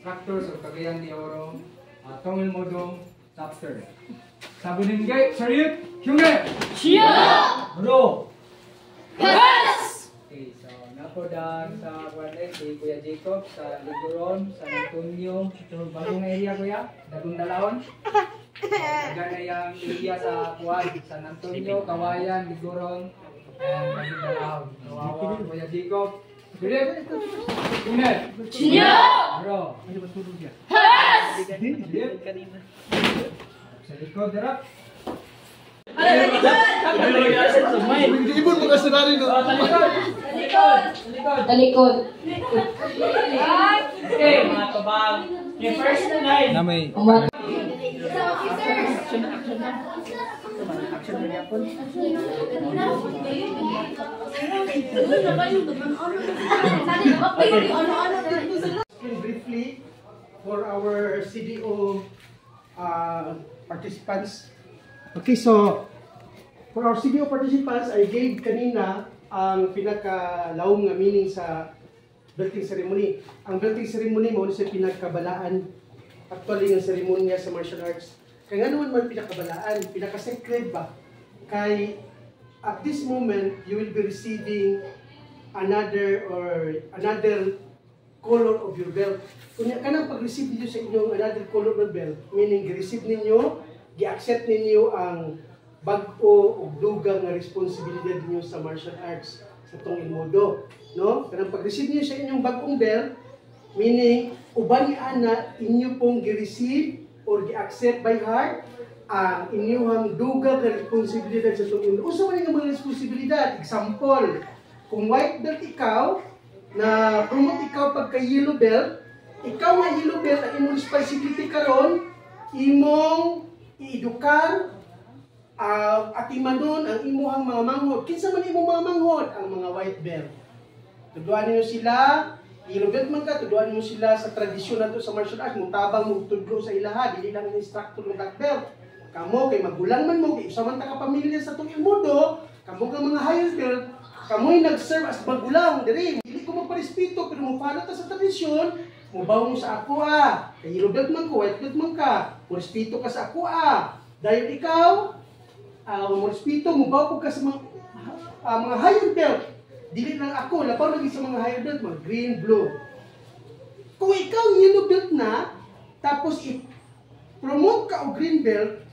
instructors of Cagayan de Oro, Tongil Modong chapter. Sabunin gay, Saryut, Hyungge! Siya! Bro! Yes! Okay, so napodan sa Guarday si Kuya Jacob sa Liguron, San Antonio, ito bagong area kuya, Dagong Dalaon. Gana yung area sa Kuwan, San Antonio, Kawayan, Liguron, and Dagong Dalaon. Kawawa, Kuya Jacob. Bilip! Unit! Siya! Bro! Yes! Bilip! Sa likod, darap! Ibon mo kasi na rin. Talikod. Okay, mga kabang. Yung first line. Namay. Briefly, for our CDO participants. Okay, so for our CDO participants, I gave kanina ang pinaka-laom nga meaning sa belting ceremony. Ang belting ceremony mo sa pinakabalaan actually ng seremonya sa martial arts. Kaya nga naman pinakabalaan, pinaka-sacred ba? Kay at this moment, you will be receiving another color of your belt. Kung kanang pag-receive niyo sa inyong another color of belt, meaning gi-receive ninyo, gi-accept ninyo ang bag-o o dugang nga responsibilidad niyo sa martial arts sa tong Ilmodo, no? Kanang pag-receive niyo sa inyong bag-ong belt, meaning uban ni ana inyo pong gi-receive or gi-accept by heart ang inyong dugang nga responsibilidad sa tong Ilmodo. Usa man nga mga responsibilidad, example, kung white belt ikaw, na promote ikaw pagka yellow belt, ikaw nga yellow belt ang imong responsibility karon, imong i-edukar at imanon ang imuhang mga manghod. Kinsa man imong mga manghod? Ang mga white belt. Tudloan niyo sila, yellow belt man ka, tudloan niyo sila sa tradisyon nato sa martial arts, mutabang mo tudlo sa ilaha, dili lang ang instructor ng black belt. Kamo kay magulang man mo, kay usa man ta ka pamilya sa tong Ilmodo, kamo nga mga higher belt, kamo'y nag-serve as magulang diri. Dili ko magparespeto pero mo follow ta sa tradisyon, mubaw mo sa ako kay yellow belt man ko, white belt man ka, respeto ka sa ako dahil ikaw respeto mo baw ka sa mga higher belt. Dili lang ako, labaw lagi sa mga higher belt, mga green, blue. Kung ikaw yellow belt na, tapos i-promote ka o green belt,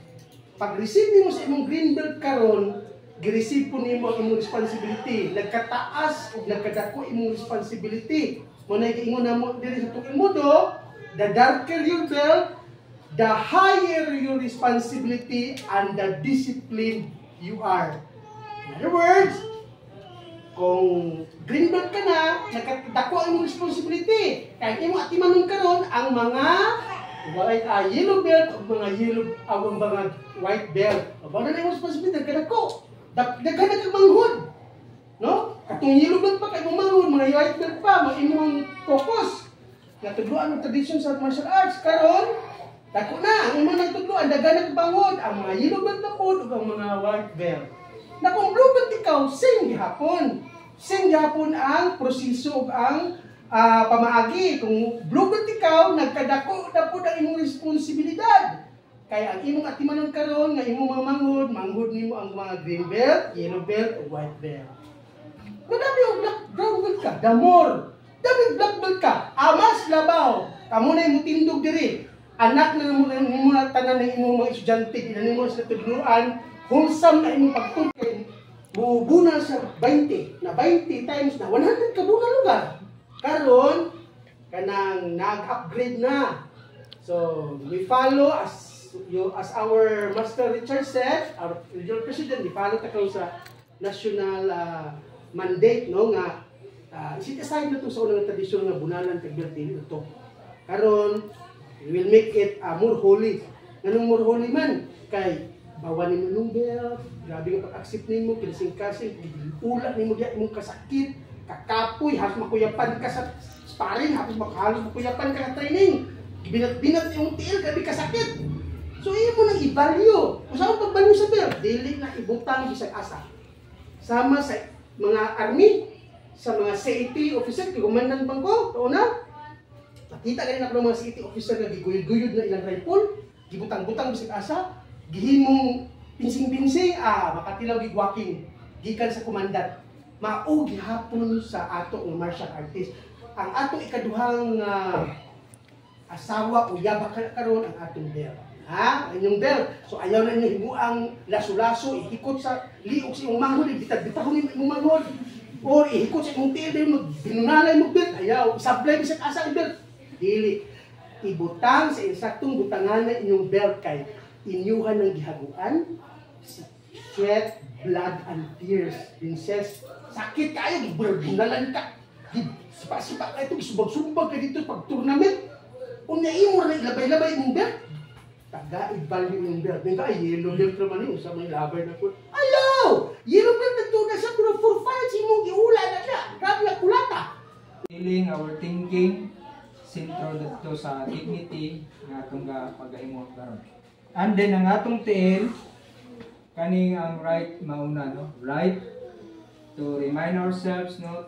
pag-receive nimo sa imong green belt karon, gi-receive po nimo ang imong responsibility. Nagkataas o nagkadako imong responsibility. Muna giingon namo diri sa tong Ilmodo, the darker your belt, the higher your responsibility and the discipline you are. In other words, kung green belt ka na, nakadako ang responsibility. Kaya imo atimanon karon ang mga yellow belt o mga mga white belt. Aba na yung responsibility kadako. Daghan kang manghod. No? Katong yellow belt pa kay manghod, mga white belt pa, mga imong focus. Natudloan ang tradition sa martial arts karon. Dako na, ang imong nagtudloan, daghan bangod, ang mga yellow belt na po, ang mga white belt. Na kung blue belt ikaw, same gihapon. Same gihapon ang proseso ug ang pamaagi. Kung blue belt ikaw, nagkadako na po ang imong responsibilidad. Kaya ang imong atimanon karon nga imong mga manghod nimo ang mga green belt, yellow belt, o white belt. Madami og brown belt ka, damor. Dami black belt ka, amas labaw. Kamo na imong tindog diri. Anak na nimo na tanan ng imong mga estudyante, dinali mo sa tudluan, wholesome na imong pagtugtog. Mubuna sa 20, na 20 times na 100 ka bunga lugar. Karon kanang nag-upgrade na. So, we follow as our Master Richard said, our regional president, we follow ta sa national mandate, no, nga set aside na to sa unang tradisyon nga bunalan tagbirti ito. Karon we will make it more holy. Nganong more holy man? Kay bawa nimo nung belt, grabe nga pag-accept nimo, kinising-kasing, ula nimo diya imong kasakit, kakapoy, halos makuyapan ka sa sparring, halos makuyapan ka sa training. Binat-binat yung tiil, grabe kasakit. So imo nang i-value. Kung saan pag-value sa belt, dili na ibutang bisag asa. Sama sa mga army, sa mga CAT officer, kay kumandan bangko, to na. Kita ganin ako ng mga city officer nga giguyod-guyod na ilang rifle, gibutang-butang bisig asa, gihimong pinsing-pinsing, makatilaw gigwaking gikan sa komandan. Mao gihapon sa ato ng martial artist. Ang atong ikaduhang asawa o yabak karon ang atong bell. Ha? Ang bell. So ayaw na niyo himuang laso-laso, ihikot sa liog sa imong manghod, bitag-bitahon imong manghod. O ihikot sa imong tiil, binunalay mo belt, ayaw, isablay bisag asa ang belt. Dili. Ibutang sa insaktong butangan na inyong belt kay inyuhan ng gihaguan, sweat, blood, and tears. Princess, sakit kayo, gibinalan ka. Sipa-sipa ka ito, gisubag-subag ka dito pag tournament. Unya imo na ilabay-labay mong belt. Taga-i-value yung belt. May ka, yellow belt naman yun. Sa mga labay na po. Ayaw! Yellow belt na ito na siya, pero for fights, imong iula na siya. Grabe na kulata. Feeling our thinking sentro dito sa dignity nga atong pag-aimot karon. And then ang atong tiil kaning ang right mauna no, right to remind ourselves no